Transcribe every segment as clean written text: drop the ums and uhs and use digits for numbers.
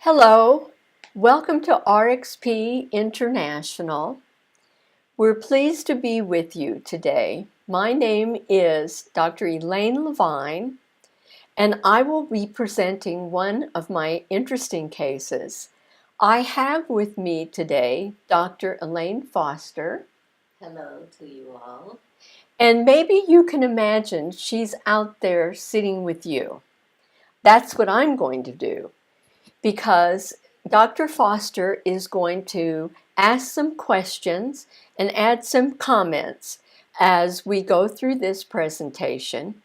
Hello, welcome to RXP International. We're pleased to be with you today. My name is Dr. Elaine Levine, and I will be presenting one of my interesting cases. I have with me today Dr. Elaine Foster. Hello to you all. And maybe you can imagine she's out there sitting with you. That's what I'm going to do, because Dr. Foster is going to ask some questions and add some comments as we go through this presentation.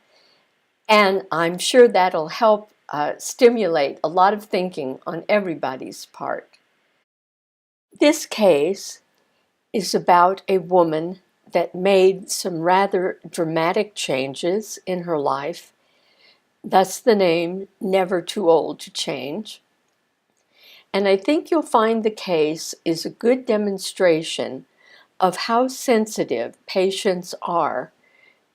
And I'm sure that'll help stimulate a lot of thinking on everybody's part. This case is about a woman that made some rather dramatic changes in her life, thus the name Never Too Old to Change. And I think you'll find the case is a good demonstration of how sensitive patients are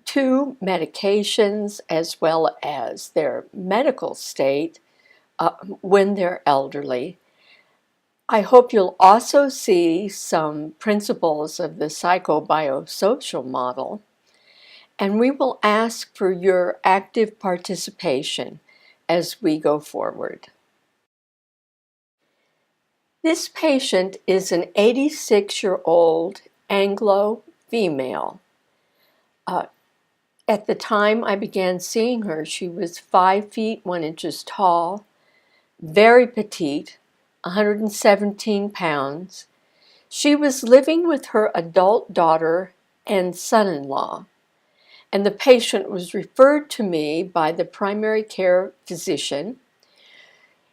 to medications as well as their medical state when they're elderly. I hope you'll also see some principles of the psychobiosocial model, and we will ask for your active participation as we go forward. This patient is an 86-year-old Anglo female. At the time I began seeing her, she was 5 feet 1 inches tall, very petite, 117 pounds. She was living with her adult daughter and son-in-law, and the patient was referred to me by the primary care physician,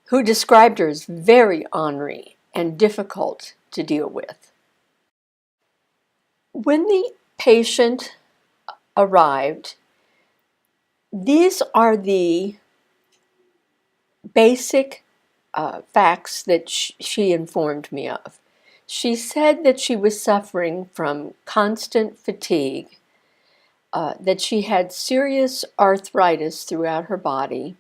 who described her as very ornery and difficult to deal with. When the patient arrived, these are the basic facts that she informed me of. She said that she was suffering from constant fatigue, that she had serious arthritis throughout her body.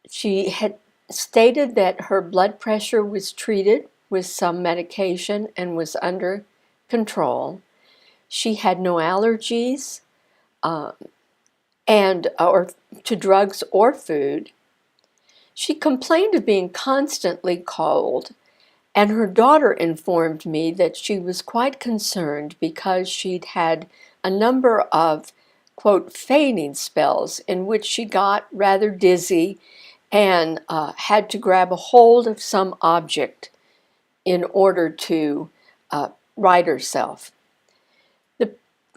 She had stated that her blood pressure was treated with some medication and was under control. She had no allergies or to drugs or food. She complained of being constantly cold, and her daughter informed me that she was quite concerned because she'd had a number of, quote, fainting spells in which she got rather dizzy and had to grab a hold of some object in order to right herself.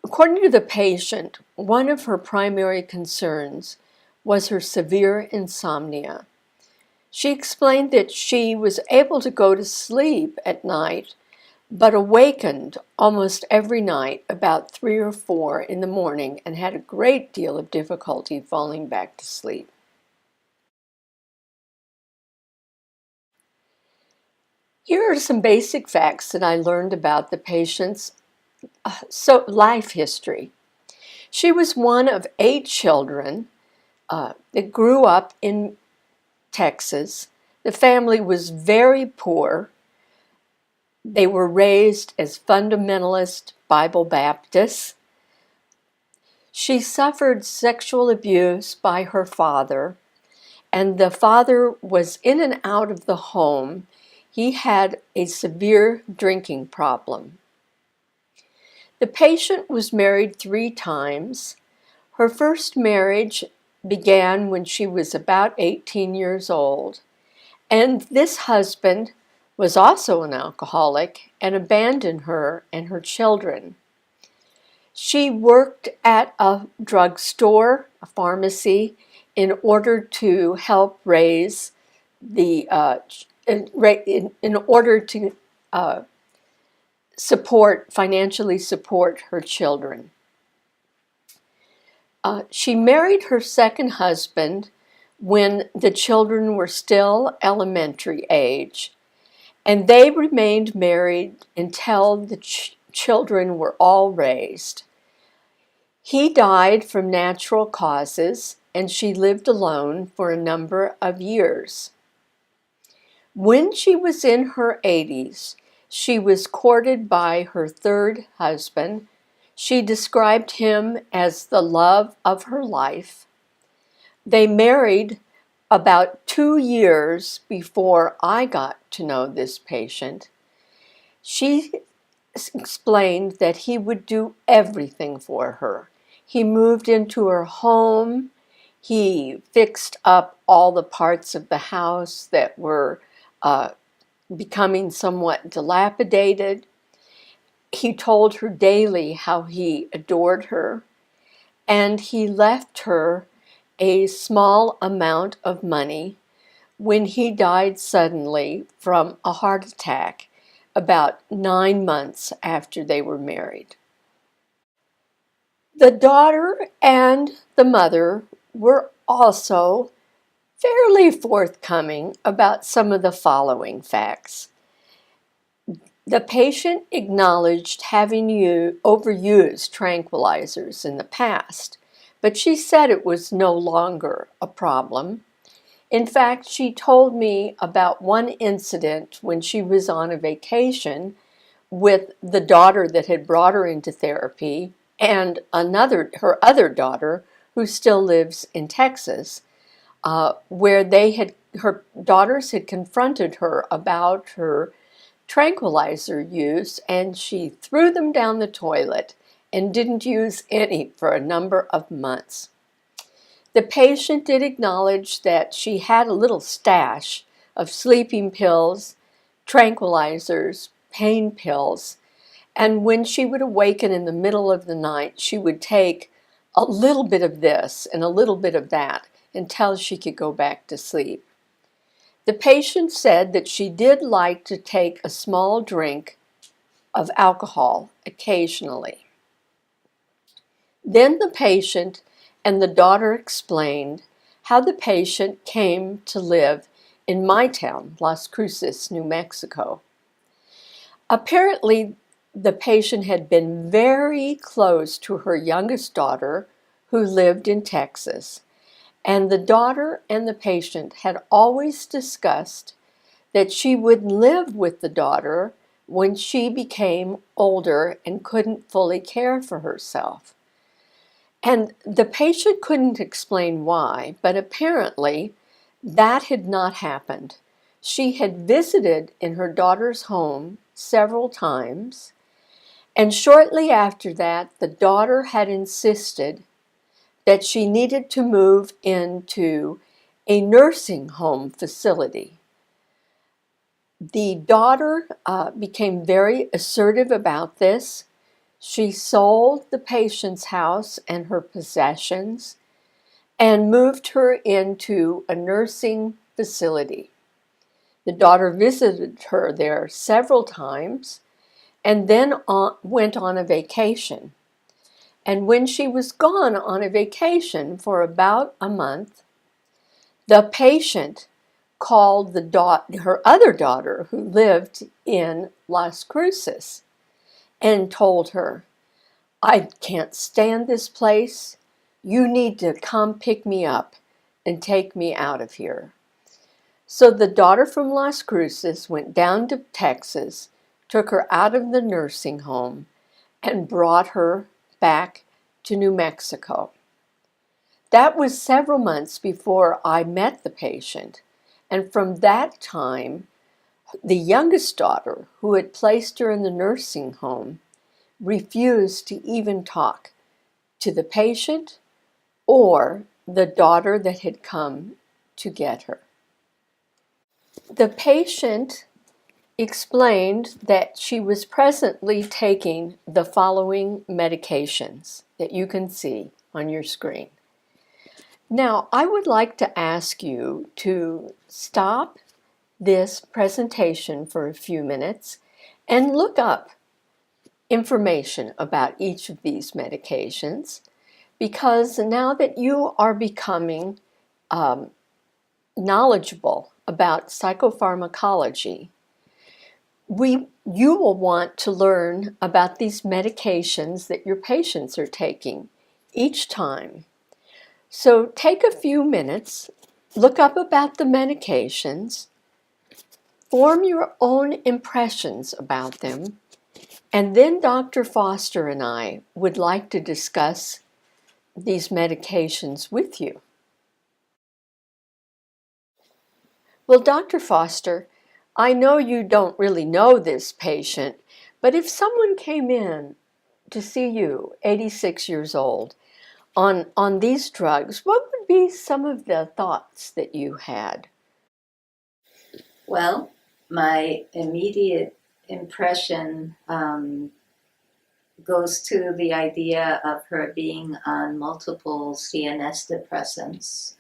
According to the patient, one of her primary concerns was her severe insomnia. She explained that she was able to go to sleep at night, but awakened almost every night about 3 or 4 in the morning and had a great deal of difficulty falling back to sleep. Here are some basic facts that I learned about the patient's life history. She was one of 8 children that grew up in Texas. The family was very poor. They were raised as fundamentalist Bible Baptists. She suffered sexual abuse by her father, and the father was in and out of the home. He had a severe drinking problem. The patient was married 3 times. Her first marriage began when she was about 18 years old, and this husband was also an alcoholic and abandoned her and her children. She worked at a drugstore, a pharmacy, in order to help raise the in order to financially support her children. She married her second husband when the children were still elementary age, and they remained married until the children were all raised. He died from natural causes, and she lived alone for a number of years. When she was in her 80s, she was courted by her third husband. She described him as the love of her life. They married about 2 years before I got to know this patient. She explained that he would do everything for her. He moved into her home. He fixed up all the parts of the house that were becoming somewhat dilapidated. He told her daily how he adored her, and he left her a small amount of money when he died suddenly from a heart attack about 9 months after they were married. The daughter and the mother were also fairly forthcoming about some of the following facts. The patient acknowledged having overused tranquilizers in the past, but she said it was no longer a problem. In fact, she told me about one incident when she was on a vacation with the daughter that had brought her into therapy and her other daughter who still lives in Texas, where her daughters had confronted her about her tranquilizer use, and she threw them down the toilet and didn't use any for a number of months. The patient did acknowledge that she had a little stash of sleeping pills, tranquilizers, pain pills, and when she would awaken in the middle of the night, she would take a little bit of this and a little bit of that until she could go back to sleep. The patient said that she did like to take a small drink of alcohol occasionally. Then the patient and the daughter explained how the patient came to live in my town, Las Cruces, New Mexico. Apparently, the patient had been very close to her youngest daughter, who lived in Texas, and the daughter and the patient had always discussed that she would live with the daughter when she became older and couldn't fully care for herself. And the patient couldn't explain why, but apparently that had not happened. She had visited in her daughter's home several times, and shortly after that, the daughter had insisted that she needed to move into a nursing home facility. The daughter became very assertive about this. She sold the patient's house and her possessions and moved her into a nursing facility. The daughter visited her there several times and then went on a vacation. And when she was gone on a vacation for about a month, the patient called her other daughter, who lived in Las Cruces, and told her, "I can't stand this place. You need to come pick me up and take me out of here." So the daughter from Las Cruces went down to Texas, took her out of the nursing home, and brought her back to New Mexico. That was several months before I met the patient, and from that time, the youngest daughter, who had placed her in the nursing home, refused to even talk to the patient or the daughter that had come to get her. The patient explained that she was presently taking the following medications that you can see on your screen. Now, I would like to ask you to stop this presentation for a few minutes and look up information about each of these medications, because now that you are becoming knowledgeable about psychopharmacology, you will want to learn about these medications that your patients are taking each time. So take a few minutes, look up about the medications, form your own impressions about them, and then Dr. Foster and I would like to discuss these medications with you. Well, Dr. Foster, I know you don't really know this patient, but if someone came in to see you, 86 years old, on these drugs, what would be some of the thoughts that you had? Well, my immediate impression goes to the idea of her being on multiple CNS depressants.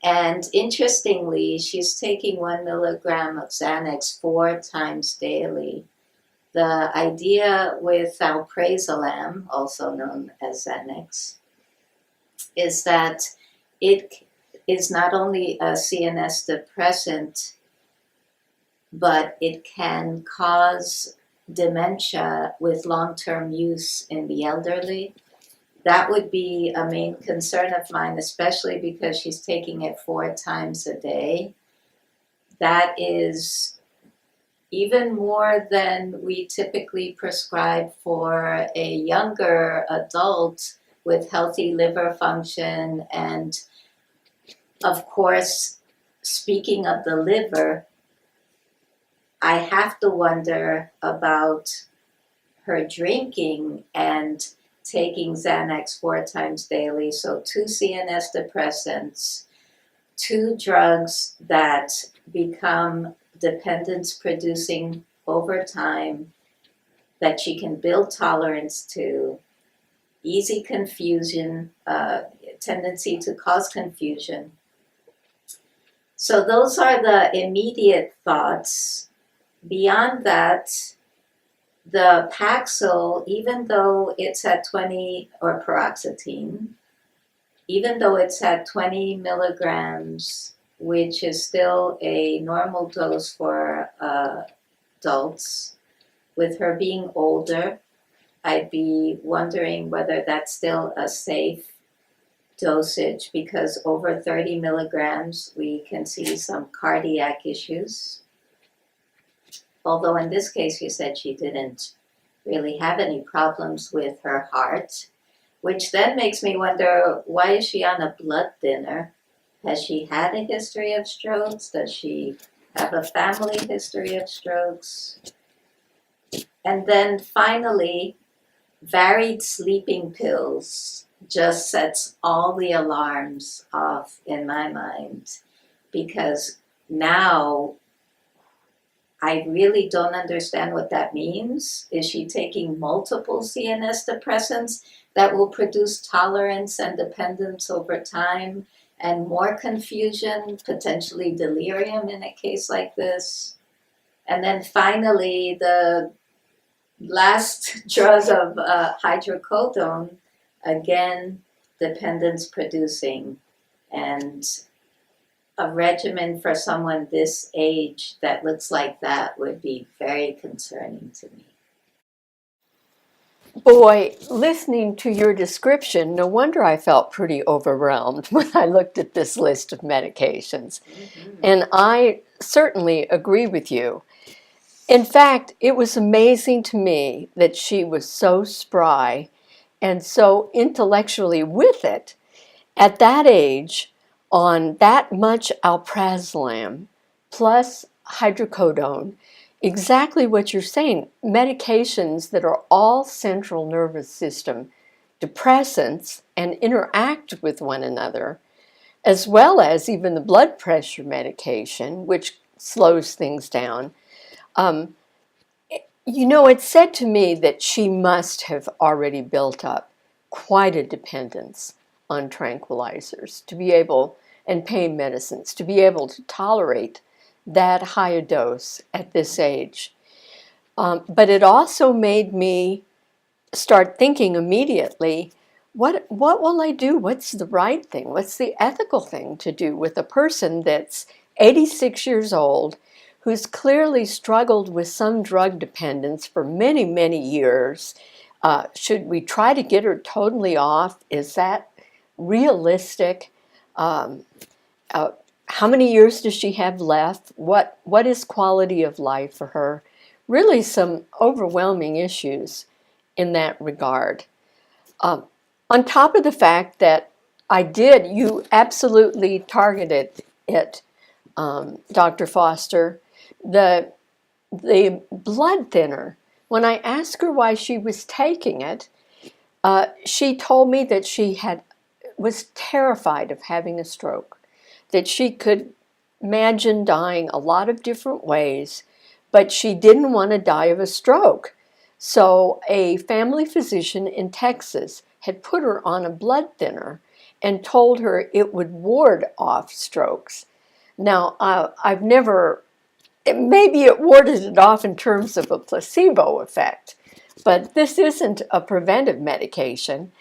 And interestingly, she's taking 1 milligram of Xanax 4 times daily. The idea with alprazolam, also known as Xanax, is that it is not only a CNS depressant, but it can cause dementia with long-term use in the elderly. That would be a main concern of mine, especially because she's taking it 4 times a day. That is even more than we typically prescribe for a younger adult with healthy liver function. And of course, speaking of the liver, I have to wonder about her drinking and taking Xanax 4 times daily. So 2 CNS depressants, 2 drugs that become dependence producing over time, that she can build tolerance to, easy confusion, tendency to cause confusion. So those are the immediate thoughts. Beyond that, the Paxil, even though it's at 20, or paroxetine, even though it's at 20 milligrams, which is still a normal dose for adults, with her being older, I'd be wondering whether that's still a safe dosage, because over 30 milligrams, we can see some cardiac issues. Although in this case, you said she didn't really have any problems with her heart, which then makes me wonder, why is she on a blood thinner? Has she had a history of strokes? Does she have a family history of strokes? And then finally, varied sleeping pills just sets all the alarms off in my mind, because now I really don't understand what that means. Is she taking multiple CNS depressants that will produce tolerance and dependence over time and more confusion, potentially delirium in a case like this? And then finally, the last drug of hydrocodone, again, dependence producing. And a regimen for someone this age that looks like that would be very concerning to me. Boy, listening to your description, no wonder I felt pretty overwhelmed when I looked at this list of medications. Mm-hmm. And I certainly agree with you. In fact, it was amazing to me that she was so spry and so intellectually with it at that age, on that much alprazolam plus hydrocodone. Exactly what you're saying, medications that are all central nervous system depressants and interact with one another, as well as even the blood pressure medication, which slows things down. It said to me that she must have already built up quite a dependence on tranquilizers to be able, and pain medicines, to be able to tolerate that high a dose at this age. But it also made me start thinking immediately, what will I do? What's the right thing? What's the ethical thing to do with a person that's 86 years old, who's clearly struggled with some drug dependence for many, many years? Should we try to get her totally off? Is that realistic? how many years does she have left? What is quality of life for her? Really some overwhelming issues in that regard. Um, on top of the fact that you absolutely targeted it, Dr. Foster, the blood thinner. When I asked her why she was taking it, she told me that was terrified of having a stroke, that she could imagine dying a lot of different ways, but she didn't want to die of a stroke. So a family physician in Texas had put her on a blood thinner and told her it would ward off strokes. Now, I've never, maybe it warded it off in terms of a placebo effect, but this isn't a preventive medication.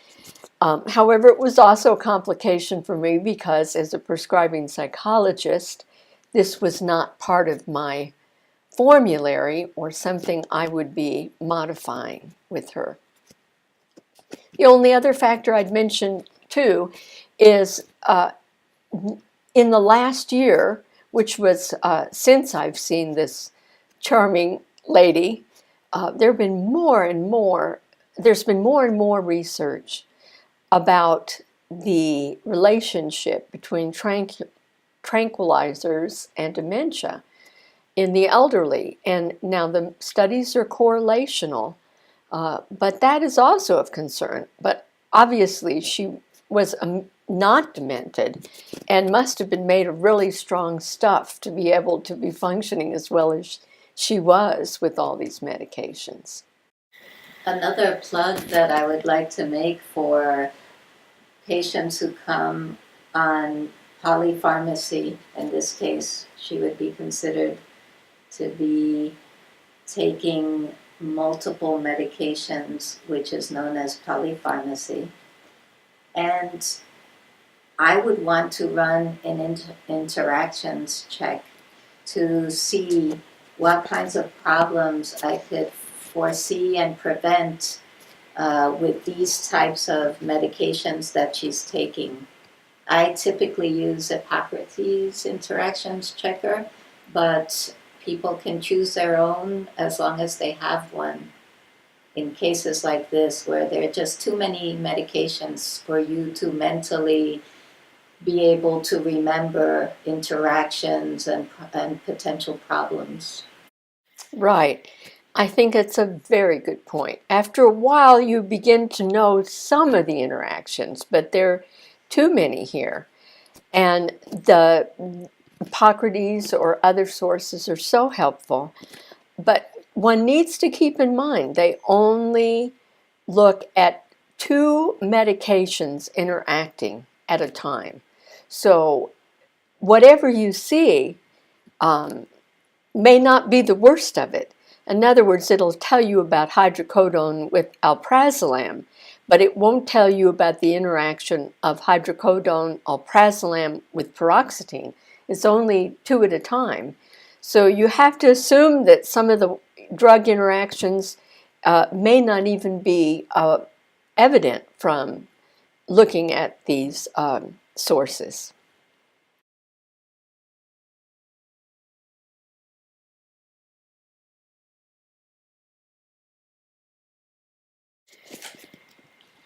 However, it was also a complication for me because as a prescribing psychologist, this was not part of my formulary or something I would be modifying with her. The only other factor I'd mention too is in the last year, which was since I've seen this charming lady, there's been more and more research about the relationship between tranquilizers and dementia in the elderly. And now the studies are correlational, but that is also of concern. But obviously she was not demented and must have been made of really strong stuff to be able to be functioning as well as she was with all these medications. Another plug that I would like to make for patients who come on polypharmacy, in this case, she would be considered to be taking multiple medications, which is known as polypharmacy. And I would want to run an interactions check to see what kinds of problems I could foresee and prevent with these types of medications that she's taking. I typically use a Hippocrates interactions checker, but people can choose their own as long as they have one. In cases like this, where there are just too many medications for you to mentally be able to remember interactions and potential problems. Right. I think it's a very good point. After a while, you begin to know some of the interactions, but there are too many here. And the Hippocrates or other sources are so helpful. But one needs to keep in mind they only look at 2 medications interacting at a time. So whatever you see may not be the worst of it. In other words, it'll tell you about hydrocodone with alprazolam, but it won't tell you about the interaction of hydrocodone, alprazolam with paroxetine. It's only 2 at a time. So you have to assume that some of the drug interactions may not even be evident from looking at these sources.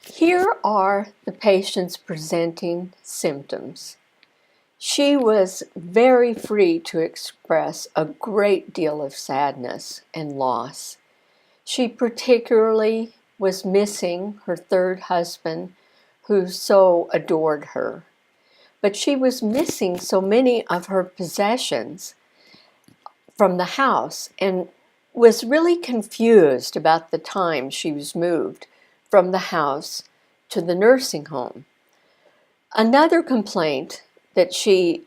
Here are the patient's presenting symptoms. She was very free to express a great deal of sadness and loss. She particularly was missing her 3rd husband, who so adored her. But she was missing so many of her possessions from the house and was really confused about the time she was moved from the house to the nursing home. Another complaint that she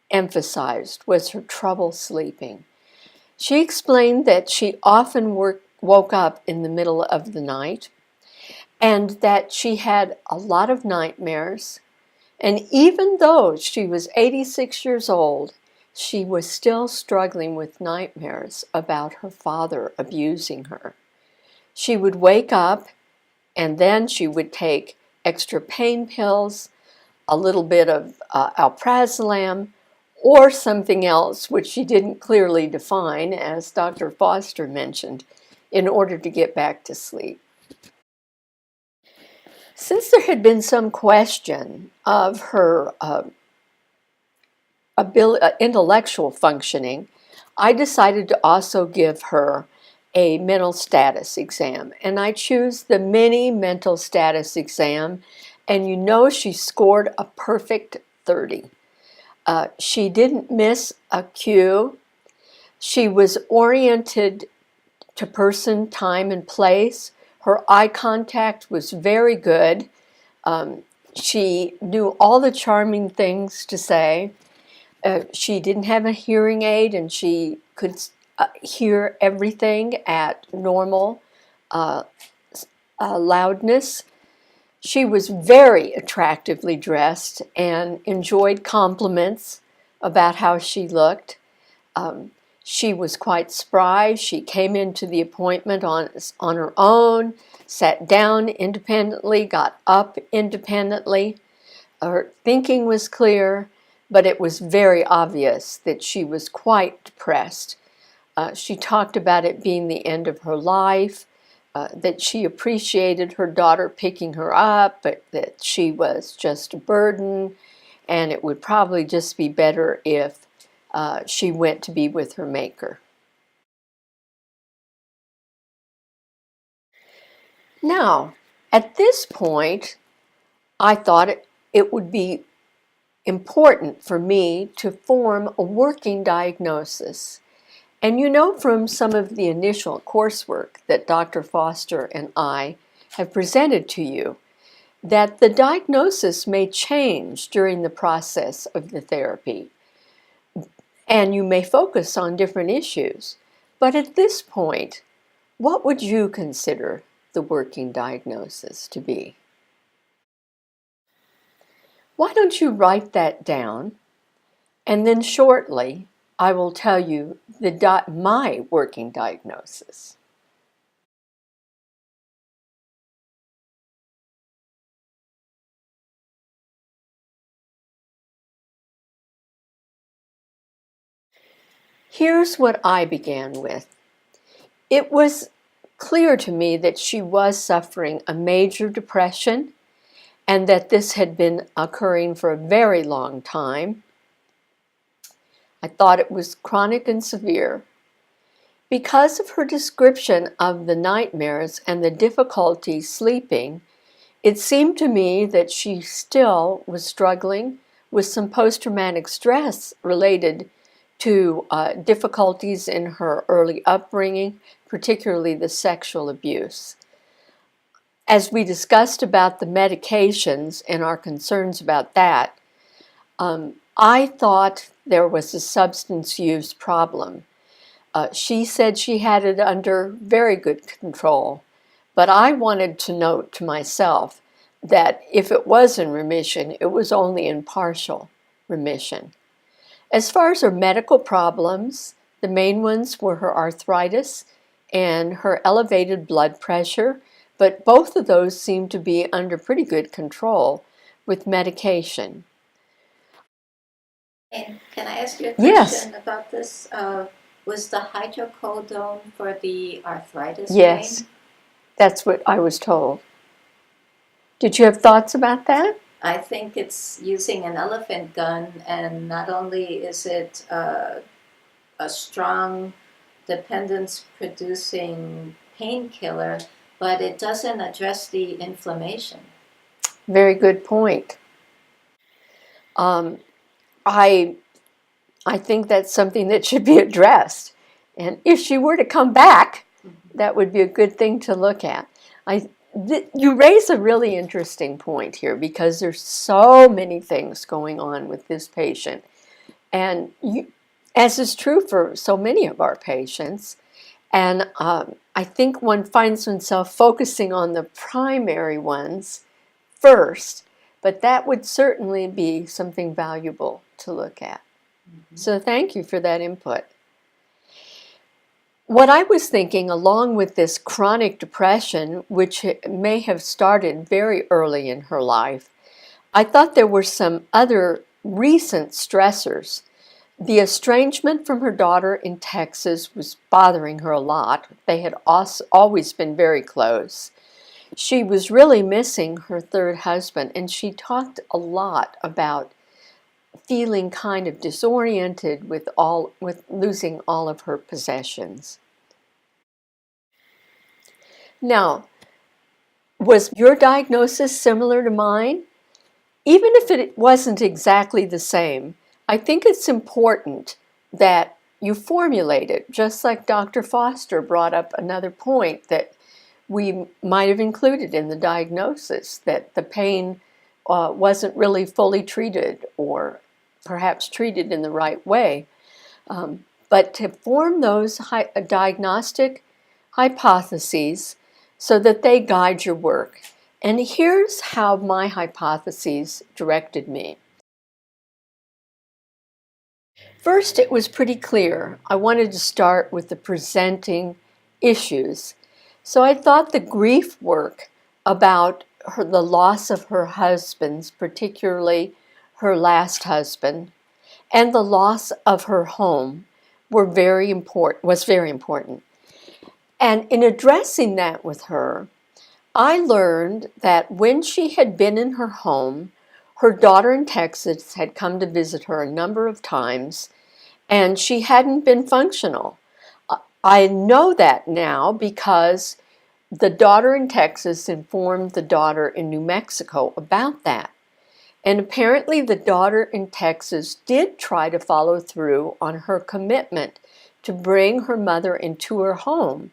emphasized was her trouble sleeping. She explained that she often woke up in the middle of the night and that she had a lot of nightmares. And even though she was 86 years old, she was still struggling with nightmares about her father abusing her. She would wake up and then she would take extra pain pills, a little bit of alprazolam, or something else which she didn't clearly define, as Dr. Foster mentioned, in order to get back to sleep. Since there had been some question of her intellectual functioning, I decided to also give her a mental status exam. And I choose the mini mental status exam, and you know she scored a perfect 30. She didn't miss a cue. She was oriented to person, time, and place. Her eye contact was very good. She knew all the charming things to say. She didn't have a hearing aid, and she could hear everything at normal loudness. She was very attractively dressed and enjoyed compliments about how she looked. She was quite spry. She came into the appointment on her own, sat down independently, got up independently. Her thinking was clear, but it was very obvious that she was quite depressed. She talked about it being the end of her life, that she appreciated her daughter picking her up, but that she was just a burden, and it would probably just be better if she went to be with her maker. Now, at this point, I thought it would be important for me to form a working diagnosis. And you know from some of the initial coursework that Dr. Foster and I have presented to you that the diagnosis may change during the process of the therapy, and you may focus on different issues. But at this point, what would you consider the working diagnosis to be? Why don't you write that down, and then shortly I will tell you my working diagnosis. Here's what I began with. It was clear to me that she was suffering a major depression and that this had been occurring for a very long time. I thought it was chronic and severe. Because of her description of the nightmares and the difficulty sleeping, it seemed to me that she still was struggling with some post-traumatic stress related to difficulties in her early upbringing, particularly the sexual abuse. As we discussed about the medications and our concerns about that, I thought there was a substance use problem. She said she had it under very good control, but I wanted to note to myself that if it was in remission, it was only in partial remission. As far as her medical problems, the main ones were her arthritis and her elevated blood pressure, but both of those seemed to be under pretty good control with medication. And can I ask you a Yes. question about this? Was the hydrocodone for the arthritis Yes, pain? that's what I was told. Did you have thoughts about that? I think it's using an elephant gun, and not only is it a strong dependence-producing painkiller, but it doesn't address the inflammation. Very good point. I think that's something that should be addressed. And if she were to come back, that would be a good thing to look at. You raise a really interesting point here because there's so many things going on with this patient. And as is true for so many of our patients, and I think one finds oneself focusing on the primary ones first, but that would certainly be something valuable to look at. So thank you for that input. What I was thinking, along with this chronic depression, which may have started very early in her life, I thought there were some other recent stressors The estrangement from her daughter in Texas was bothering her a lot. They had always been very close. She was really missing her third husband, and she talked a lot about feeling kind of disoriented with losing all of her possessions. Now, was your diagnosis similar to mine? Even if it wasn't exactly the same, I think it's important that you formulate it, just like Dr. Foster brought up another point that we might have included in the diagnosis, that the pain wasn't really fully treated or perhaps treated in the right way. But to form those diagnostic hypotheses so that they guide your work. And here's how my hypotheses directed me. First, it was pretty clear. I wanted to start with the presenting issues. So I thought the grief work about the loss of her husbands, particularly her last husband, and the loss of her home was very important. And in addressing that with her, I learned that when she had been in her home, her daughter in Texas had come to visit her a number of times, and she hadn't been functional. I know that now because the daughter in Texas informed the daughter in New Mexico about that. And apparently the daughter in Texas did try to follow through on her commitment to bring her mother into her home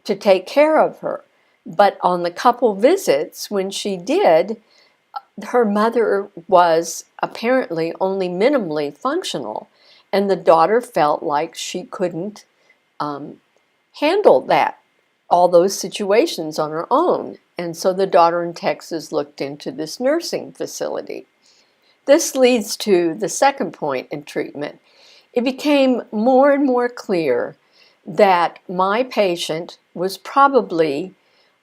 to take care of her. But on the couple visits, when she did, her mother was apparently only minimally functional, and the daughter felt like she couldn't handle all those situations on her own. And so the daughter in Texas looked into this nursing facility. This leads to the second point in treatment. It became more and more clear that my patient was probably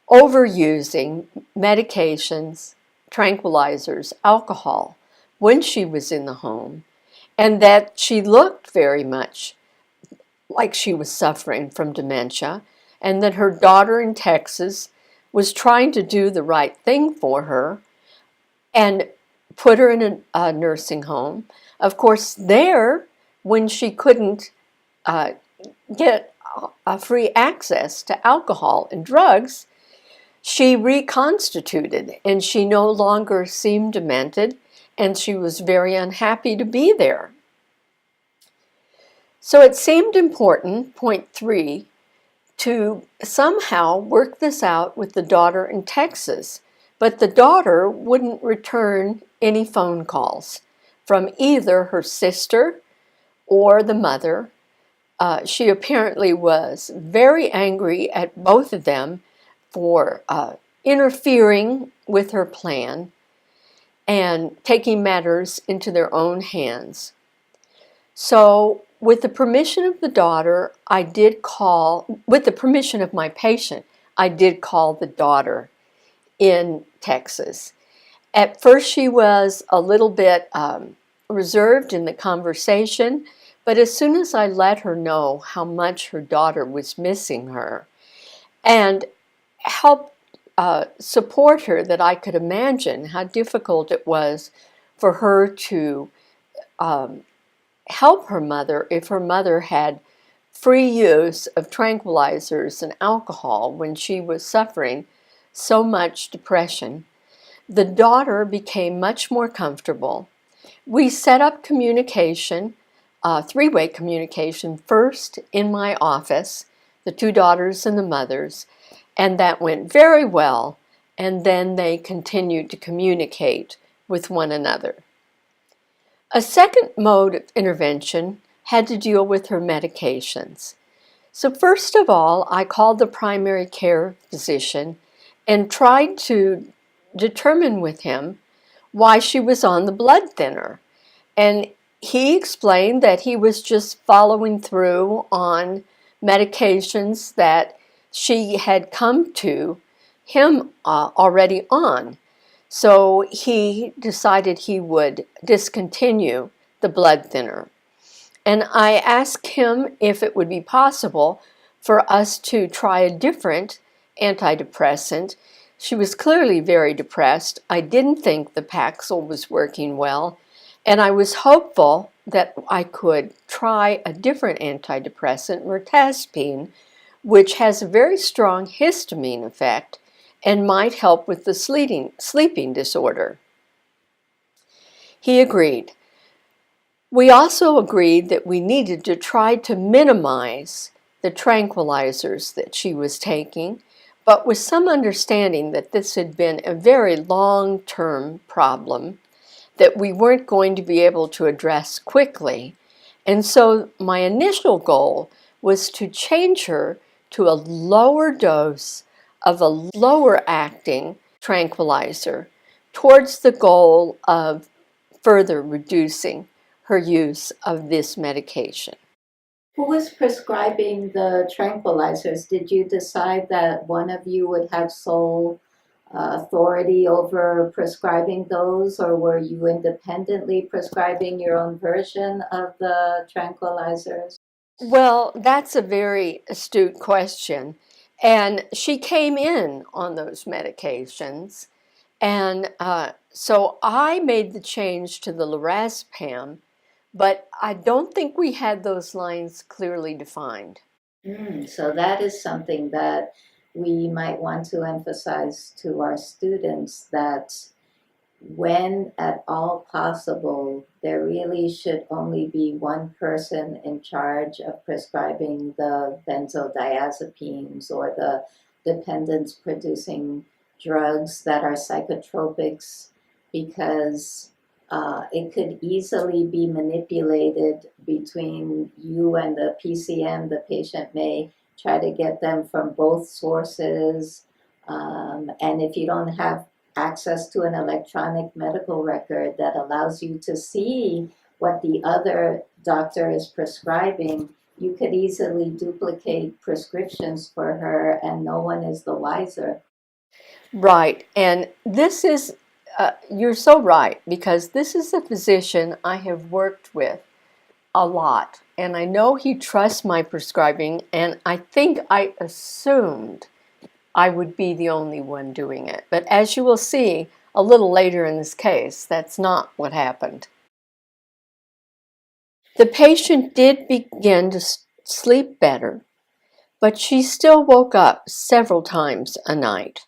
overusing medications, tranquilizers, alcohol when she was in the home, and that she looked very much like she was suffering from dementia, and that her daughter in Texas was trying to do the right thing for her and put her in a nursing home. Of course, there, when she couldn't get free access to alcohol and drugs, she reconstituted, and she no longer seemed demented, and she was very unhappy to be there. So it seemed important, point 3, to somehow work this out with the daughter in Texas, but the daughter wouldn't return any phone calls from either her sister or the mother. She apparently was very angry at both of them for interfering with her plan and taking matters into their own hands. So, with the permission of the daughter, with the permission of my patient, I did call the daughter in Texas. At first, she was a little bit reserved in the conversation, but as soon as I let her know how much her daughter was missing her and helped support her, that I could imagine how difficult it was for her to help her mother if her mother had free use of tranquilizers and alcohol when she was suffering so much depression. The daughter became much more comfortable. We set up communication, three-way communication, first in my office, the two daughters and the mothers, and that went very well, and then they continued to communicate with one another. A second mode of intervention had to deal with her medications. So first of all, I called the primary care physician and tried to determine with him why she was on the blood thinner. And he explained that he was just following through on medications that she had come to him already on. So he decided he would discontinue the blood thinner. And I asked him if it would be possible for us to try a different antidepressant. She was clearly very depressed. I didn't think the Paxil was working well, and I was hopeful that I could try a different antidepressant, mirtazapine, which has a very strong histamine effect and might help with the sleeping disorder. He agreed. We also agreed that we needed to try to minimize the tranquilizers that she was taking, but with some understanding that this had been a very long-term problem that we weren't going to be able to address quickly. And so my initial goal was to change her to a lower dose of a lower acting tranquilizer towards the goal of further reducing her use of this medication. Who was prescribing the tranquilizers? Did you decide that one of you would have sole authority over prescribing those, or were you independently prescribing your own version of the tranquilizers? Well, that's a very astute question. And she came in on those medications. And so I made the change to the lorazepam, but I don't think we had those lines clearly defined. So that is something that we might want to emphasize to our students, that when at all possible, there really should only be one person in charge of prescribing the benzodiazepines or the dependence producing drugs that are psychotropics, because it could easily be manipulated between you and the PCM. The patient may try to get them from both sources. And if you don't have access to an electronic medical record that allows you to see what the other doctor is prescribing, you could easily duplicate prescriptions for her and no one is the wiser. Right. And this is, you're so right, because this is a physician I have worked with a lot. And I know he trusts my prescribing, and I think I assumed I would be the only one doing it. But as you will see a little later in this case, that's not what happened. The patient did begin to sleep better, but she still woke up several times a night.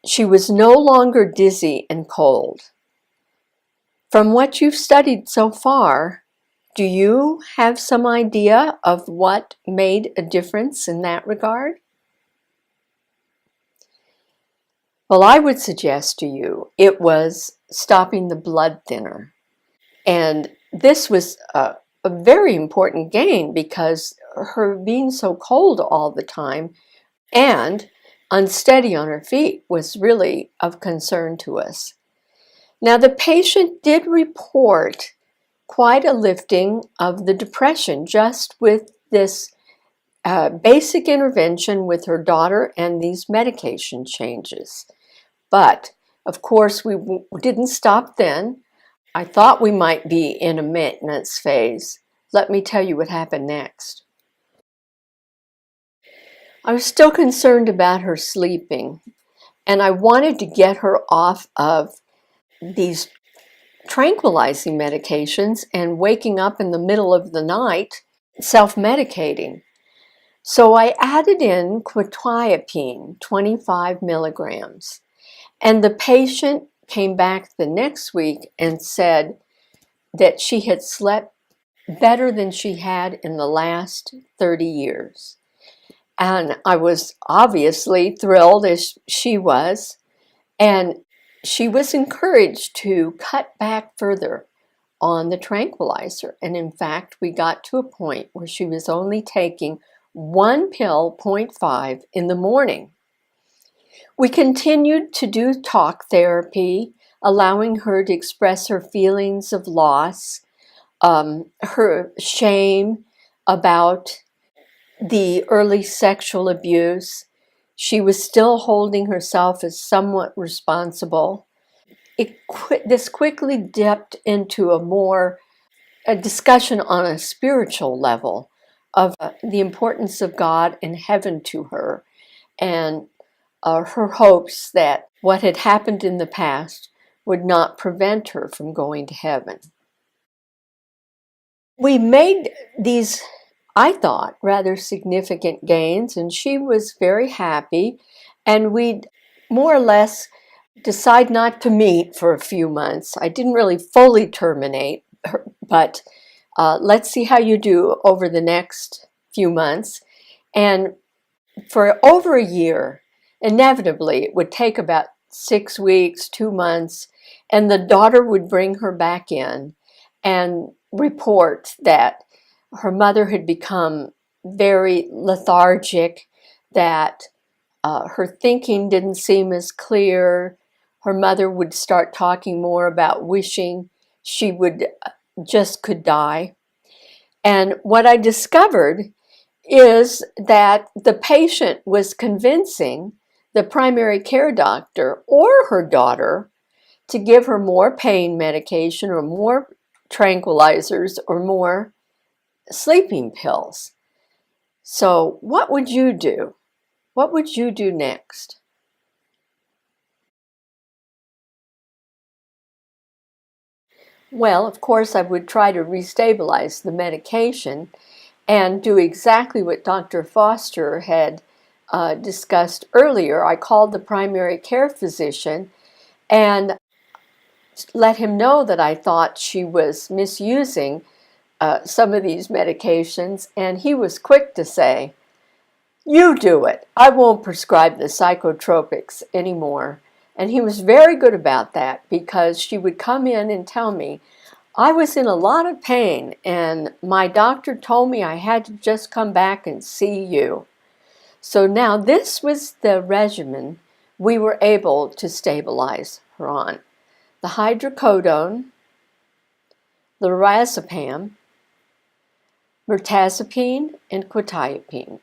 She was no longer dizzy and cold. From what you've studied so far, do you have some idea of what made a difference in that regard? Well, I would suggest to you it was stopping the blood thinner. And this was a very important gain, because her being so cold all the time and unsteady on her feet was really of concern to us. Now, the patient did report quite a lifting of the depression just with this basic intervention with her daughter and these medication changes. But, of course, we didn't stop then. I thought we might be in a maintenance phase. Let me tell you what happened next. I was still concerned about her sleeping, and I wanted to get her off of these tranquilizing medications and waking up in the middle of the night self-medicating. So I added in quetiapine, 25 milligrams, and the patient came back the next week and said that she had slept better than she had in the last 30 years. And I was obviously thrilled, as she was, and she was encouraged to cut back further on the tranquilizer. And in fact, we got to a point where she was only taking one pill, 0.5, in the morning. We continued to do talk therapy, allowing her to express her feelings of loss, her shame about the early sexual abuse. She was still holding herself as somewhat responsible. This quickly dipped into a more a discussion on a spiritual level of the importance of God and heaven to her, and her hopes that what had happened in the past would not prevent her from going to heaven. We made these, I thought, rather significant gains, and she was very happy, and we'd more or less decide not to meet for a few months. I didn't really fully terminate her, but let's see how you do over the next few months. And for over a year, inevitably, it would take about 6 weeks, 2 months, and the daughter would bring her back in and report that her mother had become very lethargic, that her thinking didn't seem as clear. Her mother would start talking more about wishing she would just could die. And what I discovered is that the patient was convincing the primary care doctor or her daughter to give her more pain medication or more tranquilizers or more sleeping pills. So, what would you do? What would you do next? Well, of course, I would try to restabilize the medication and do exactly what Dr. Foster had discussed earlier. I called the primary care physician and let him know that I thought she was misusing some of these medications, and he was quick to say, "You do it. I won't prescribe the psychotropics anymore." And he was very good about that, because she would come in and tell me, "I was in a lot of pain and my doctor told me I had to just come back and see you." So now this was the regimen we were able to stabilize her on: the hydrocodone, lorazepam, mirtazapine, and quetiapine.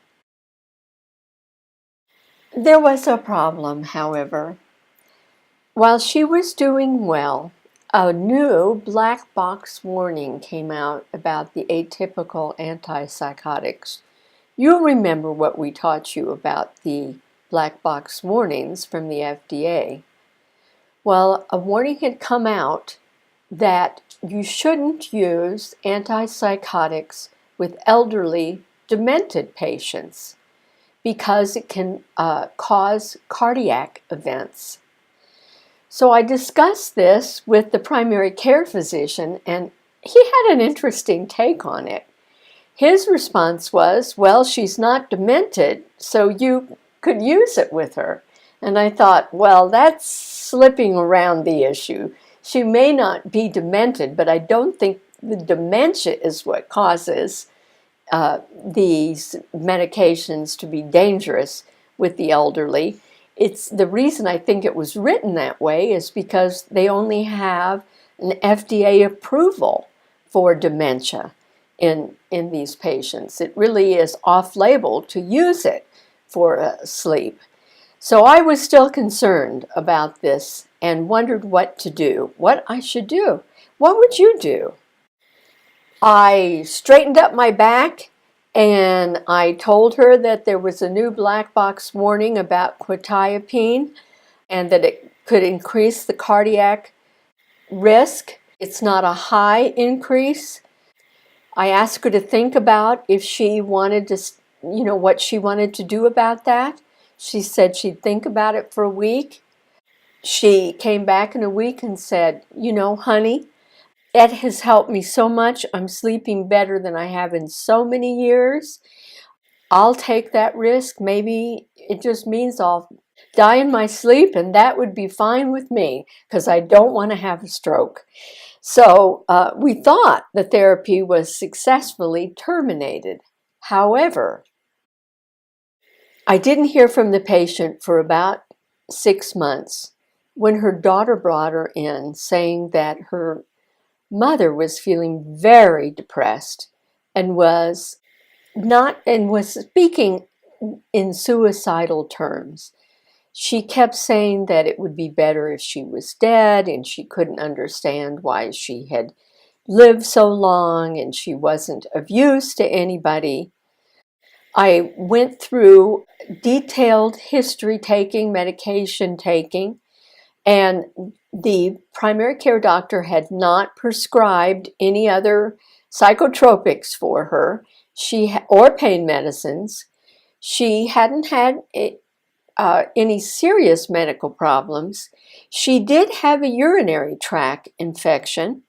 There was a problem, however. While she was doing well, a new black box warning came out about the atypical antipsychotics. You'll remember what we taught you about the black box warnings from the FDA. Well, a warning had come out that you shouldn't use antipsychotics with elderly, demented patients because it can cause cardiac events. So I discussed this with the primary care physician, and he had an interesting take on it. His response was, "Well, she's not demented, so you could use it with her." And I thought, well, that's slipping around the issue. She may not be demented, but I don't think the dementia is what causes these medications to be dangerous with the elderly. It's the reason I think it was written that way is because they only have an FDA approval for dementia in these patients. It really is off-label to use it for sleep. So I was still concerned about this and wondered what to do, what I should do. What would you do? I straightened up my back and I told her that there was a new black box warning about quetiapine and that it could increase the cardiac risk. It's not a high increase. I asked her to think about if she wanted to, what she wanted to do about that. She said she'd think about it for a week. She came back in a week and said, "Honey, it has helped me so much. I'm sleeping better than I have in so many years. I'll take that risk. Maybe it just means I'll die in my sleep, and that would be fine with me because I don't want to have a stroke." So we thought the therapy was successfully terminated. However, I didn't hear from the patient for about 6 months when her daughter brought her in saying that her mother was feeling very depressed and was speaking in suicidal terms. She kept saying that it would be better if she was dead, and she couldn't understand why she had lived so long and she wasn't of use to anybody. I went through detailed history taking, medication taking, and the primary care doctor had not prescribed any other psychotropics for her, or pain medicines. She hadn't had any serious medical problems. She did have a urinary tract infection,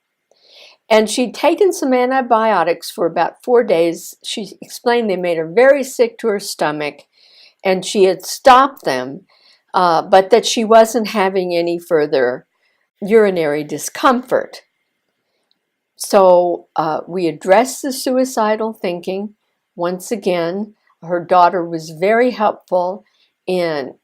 and she'd taken some antibiotics for about 4 days. She explained they made her very sick to her stomach, and she had stopped them, but that she wasn't having any further urinary discomfort. So we addressed the suicidal thinking. Once again, her daughter was very helpful in,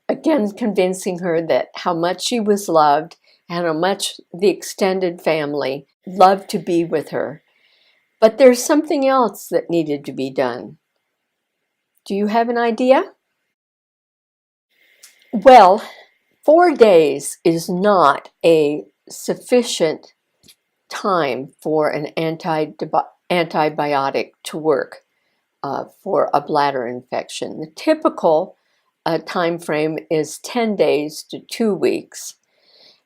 again, convincing her that how much she was loved and how much the extended family loved to be with her. But there's something else that needed to be done. Do you have an idea? Well, 4 days is not a sufficient time for an antibiotic to work for a bladder infection. The typical time frame is 10 days to 2 weeks.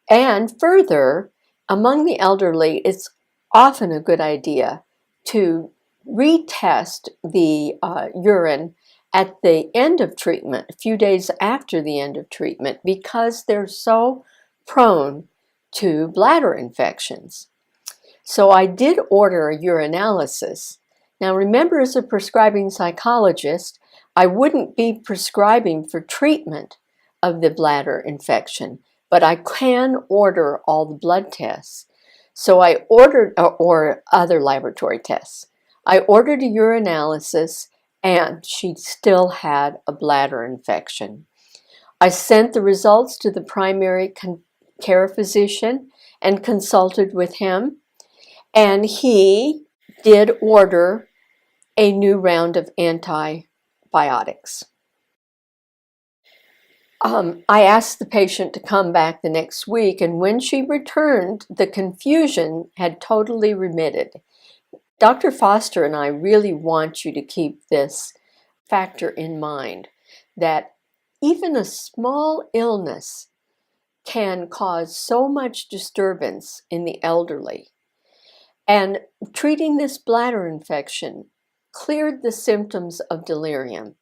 And further, among the elderly, it's often a good idea to retest the urine at the end of treatment, a few days after the end of treatment, because they're so prone to bladder infections. So I did order a urinalysis. Now remember, as a prescribing psychologist, I wouldn't be prescribing for treatment of the bladder infection, but I can order all the blood tests. So I ordered, or other laboratory tests. I ordered a urinalysis, and she still had a bladder infection. I sent the results to the primary care physician and consulted with him, and he did order a new round of antibiotics. I asked the patient to come back the next week, and when she returned, the confusion had totally remitted. Dr. Foster and I really want you to keep this factor in mind, that even a small illness can cause so much disturbance in the elderly. And treating this bladder infection cleared the symptoms of delirium.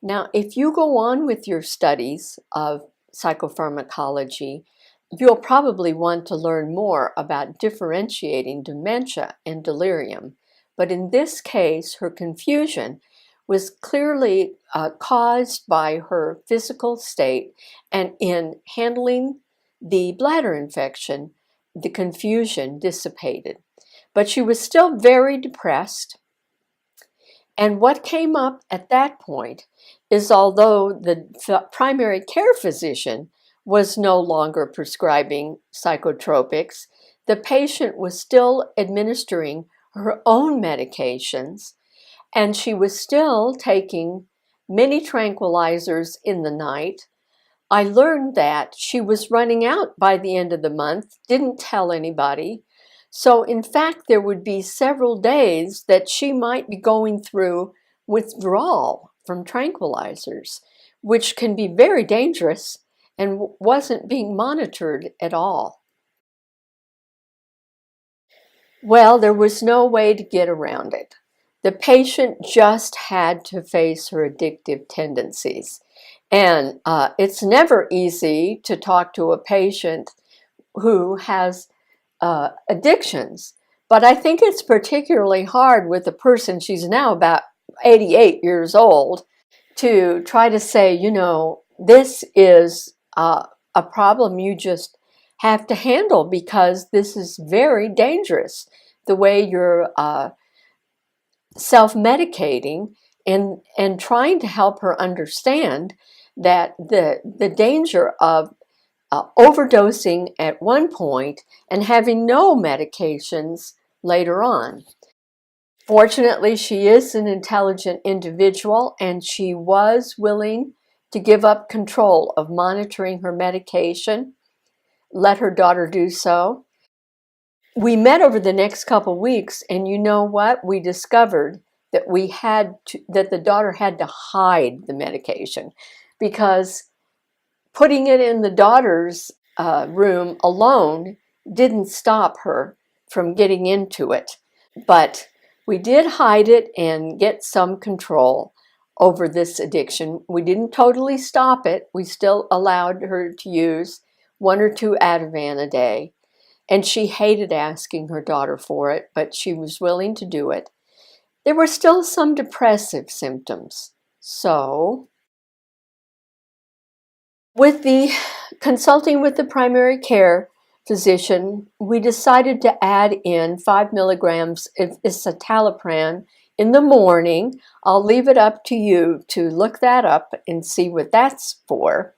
Now, if you go on with your studies of psychopharmacology, you'll probably want to learn more about differentiating dementia and delirium. But in this case, her confusion was clearly caused by her physical state, and in handling the bladder infection, the confusion dissipated. But she was still very depressed. And what came up at that point is, although the primary care physician was no longer prescribing psychotropics, the patient was still administering her own medications, and she was still taking many tranquilizers in the night. I learned that she was running out by the end of the month, didn't tell anybody. So in fact, there would be several days that she might be going through withdrawal from tranquilizers, which can be very dangerous and wasn't being monitored at all. Well, there was no way to get around it. The patient just had to face her addictive tendencies. And it's never easy to talk to a patient who has addictions. But I think it's particularly hard with a person, she's now about 88 years old, to try to say, this is a problem you just have to handle, because this is very dangerous, the way you're self-medicating, and trying to help her understand that the danger of overdosing at one point and having no medications later on. Fortunately, she is an intelligent individual, and she was willing to give up control of monitoring her medication, let her daughter do so. we met over the next couple weeks, and you know what? We discovered that that the daughter had to hide the medication, because putting it in the daughter's room alone didn't stop her from getting into it. But we did hide it and get some control over this addiction. We didn't totally stop it. We still allowed her to use 1 or 2 Ativan a day. And she hated asking her daughter for it, but she was willing to do it. There were still some depressive symptoms. So, with the consulting with the primary care physician, we decided to add in 5 milligrams of escitalopram in the morning. I'll leave it up to you to look that up and see what that's for.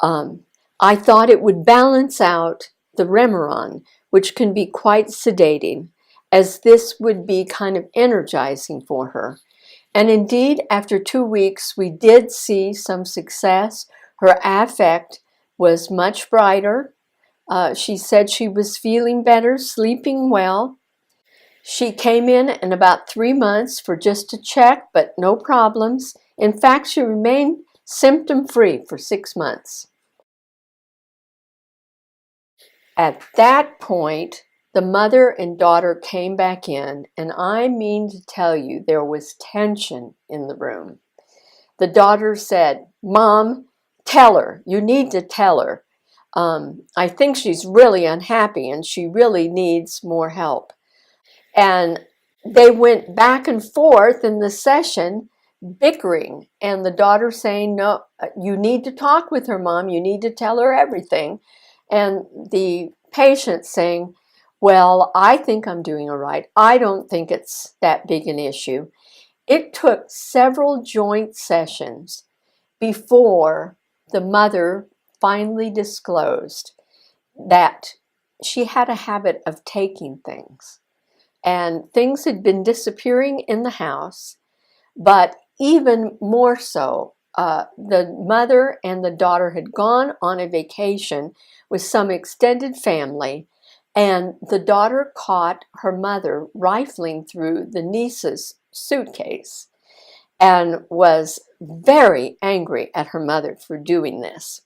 I thought it would balance out the Remeron, which can be quite sedating, as this would be kind of energizing for her. And indeed, after 2 weeks, we did see some success. Her affect was much brighter. She said she was feeling better, sleeping well. She came in about 3 months for just a check, but no problems. In fact, she remained symptom-free for 6 months. At that point, the mother and daughter came back in, and I mean to tell you, there was tension in the room. The daughter said, "Mom, tell her. You need to tell her. I think she's really unhappy and she really needs more help." And they went back and forth in the session, bickering, and the daughter saying, "No, you need to talk with her, Mom. You need to tell her everything." And the patient saying, "Well, I think I'm doing all right. I don't think it's that big an issue." It took several joint sessions before the mother finally disclosed that she had a habit of taking things. And things had been disappearing in the house, but even more so, the mother and the daughter had gone on a vacation with some extended family, and the daughter caught her mother rifling through the niece's suitcase and was very angry at her mother for doing this.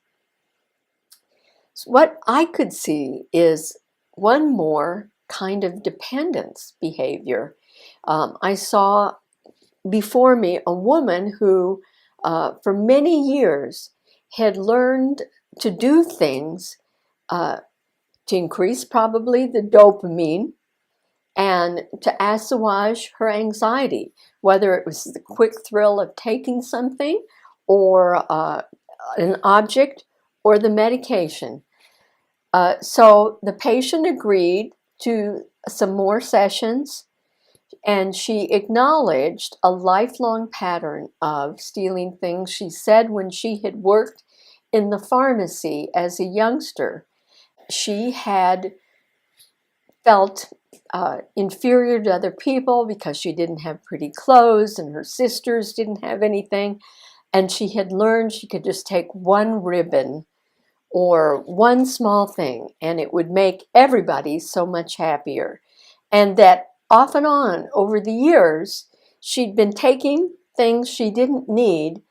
So what I could see is one more kind of dependence behavior. I saw before me a woman who, for many years, had learned to do things to increase probably the dopamine and to assuage her anxiety, whether it was the quick thrill of taking something or an object or the medication. So the patient agreed to some more sessions, and she acknowledged a lifelong pattern of stealing things. She said when she had worked in the pharmacy as a youngster, she had felt inferior to other people because she didn't have pretty clothes and her sisters didn't have anything. And she had learned she could just take one ribbon or one small thing and it would make everybody so much happier. And that off and on over the years, she'd been taking things she didn't need,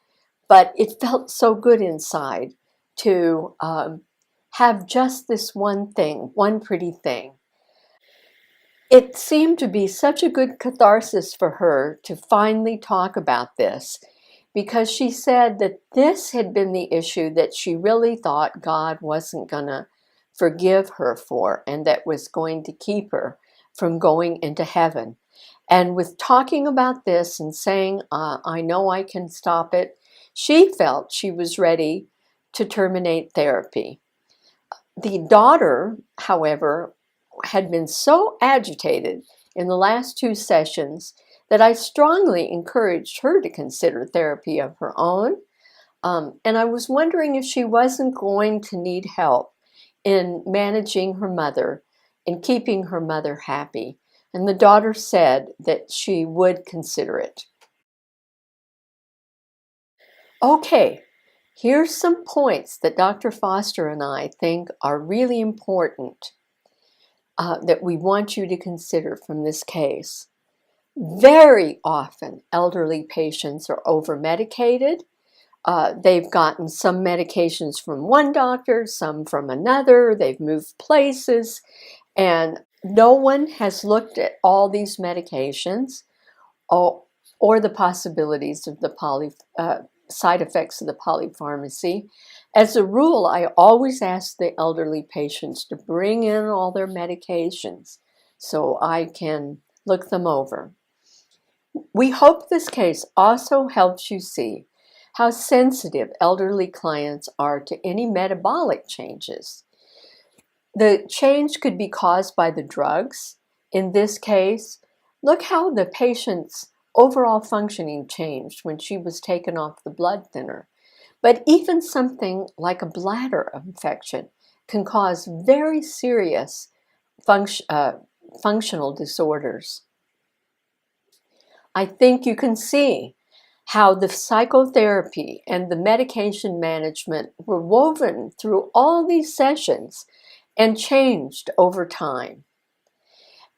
but it felt so good inside to have just this one thing, one pretty thing. It seemed to be such a good catharsis for her to finally talk about this, because she said that this had been the issue that she really thought God wasn't going to forgive her for, and that was going to keep her from going into heaven. And with talking about this and saying, I know I can stop it, she felt she was ready to terminate therapy. The daughter, however, had been so agitated in the last 2 sessions that I strongly encouraged her to consider therapy of her own. And I was wondering if she wasn't going to need help in managing her mother and keeping her mother happy. And the daughter said that she would consider it. Okay, here's some points that Dr. Foster and I think are really important. that we want you to consider from this case. Very often, elderly patients are over-medicated. They've gotten some medications from one doctor, some from another. They've moved places, and no one has looked at all these medications or the possibilities of the side effects of the polypharmacy. As a rule, I always ask the elderly patients to bring in all their medications so I can look them over. We hope this case also helps you see how sensitive elderly clients are to any metabolic changes. The change could be caused by the drugs. In this case, look how the patient's overall functioning changed when she was taken off the blood thinner. But even something like a bladder infection can cause very serious functional disorders. I think you can see how the psychotherapy and the medication management were woven through all these sessions and changed over time.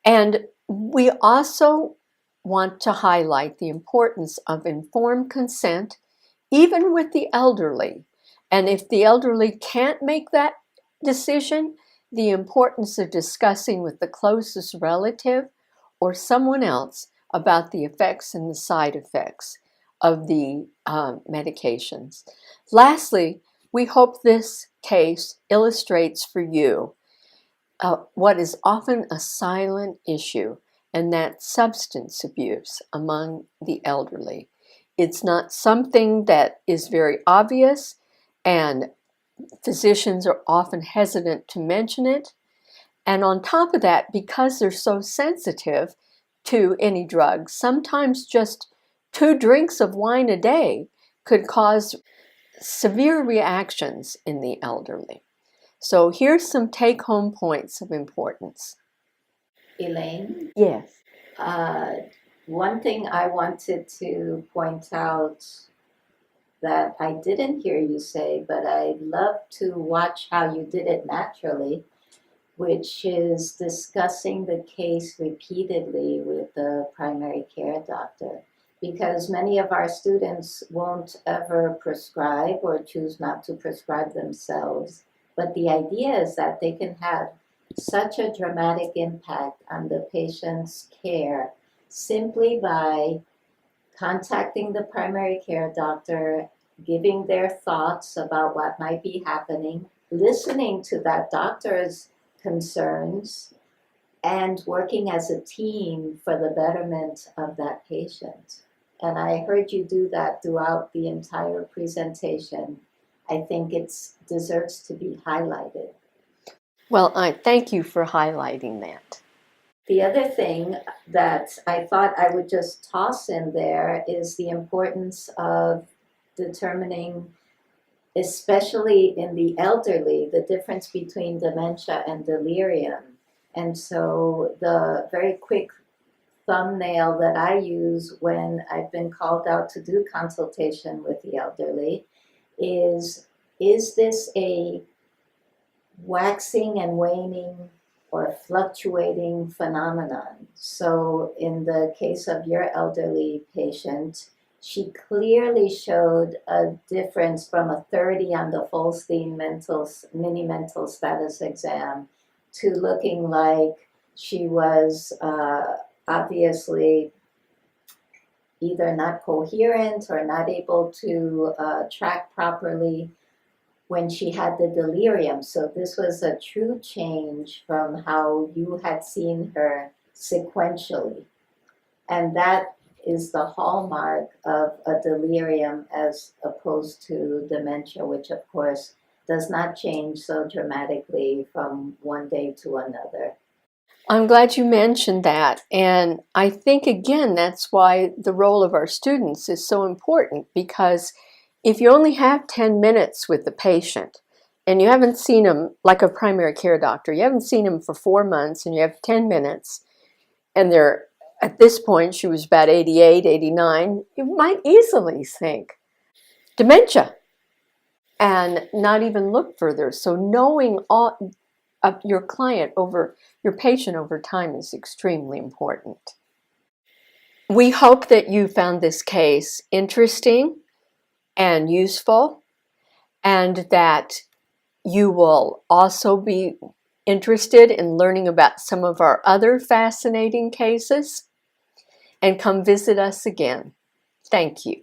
And we also want to highlight the importance of informed consent, even with the elderly. And if the elderly can't make that decision, the importance of discussing with the closest relative or someone else about the effects and the side effects of the medications. Lastly, we hope this case illustrates for you what is often a silent issue, and that's substance abuse among the elderly. It's not something that is very obvious, and physicians are often hesitant to mention it. And on top of that, because they're so sensitive to any drug, sometimes just 2 drinks of wine a day could cause severe reactions in the elderly. So here's some take-home points of importance. Elaine, Yes. one thing I wanted to point out that I didn't hear you say, but I'd love to watch how you did it naturally, which is discussing the case repeatedly with the primary care doctor. Because many of our students won't ever prescribe or choose not to prescribe themselves. But the idea is that they can have such a dramatic impact on the patient's care simply by contacting the primary care doctor, giving their thoughts about what might be happening, listening to that doctor's concerns, and working as a team for the betterment of that patient. And I heard you do that throughout the entire presentation. I think it deserves to be highlighted. Well, I thank you for highlighting that. The other thing that I thought I would just toss in there is the importance of determining, especially in the elderly, the difference between dementia and delirium. And so the very quick thumbnail that I use when I've been called out to do consultation with the elderly is this a waxing and waning or fluctuating phenomenon? So in the case of your elderly patient, she clearly showed a difference from a 30 on the Folstein mini mental status exam to looking like she was obviously either not coherent or not able to track properly when she had the delirium. So this was a true change from how you had seen her sequentially. And that is the hallmark of a delirium as opposed to dementia, which of course does not change so dramatically from one day to another. I'm glad you mentioned that. And I think, again, that's why the role of our students is so important, because if you only have 10 minutes with the patient and you haven't seen them, like a primary care doctor, you haven't seen them for 4 months and you have 10 minutes and they're, at this point, she was about 88, 89, you might easily think dementia and not even look further. So knowing your patient over time is extremely important. We hope that you found this case interesting and useful, and that you will also be interested in learning about some of our other fascinating cases, and come visit us again. Thank you.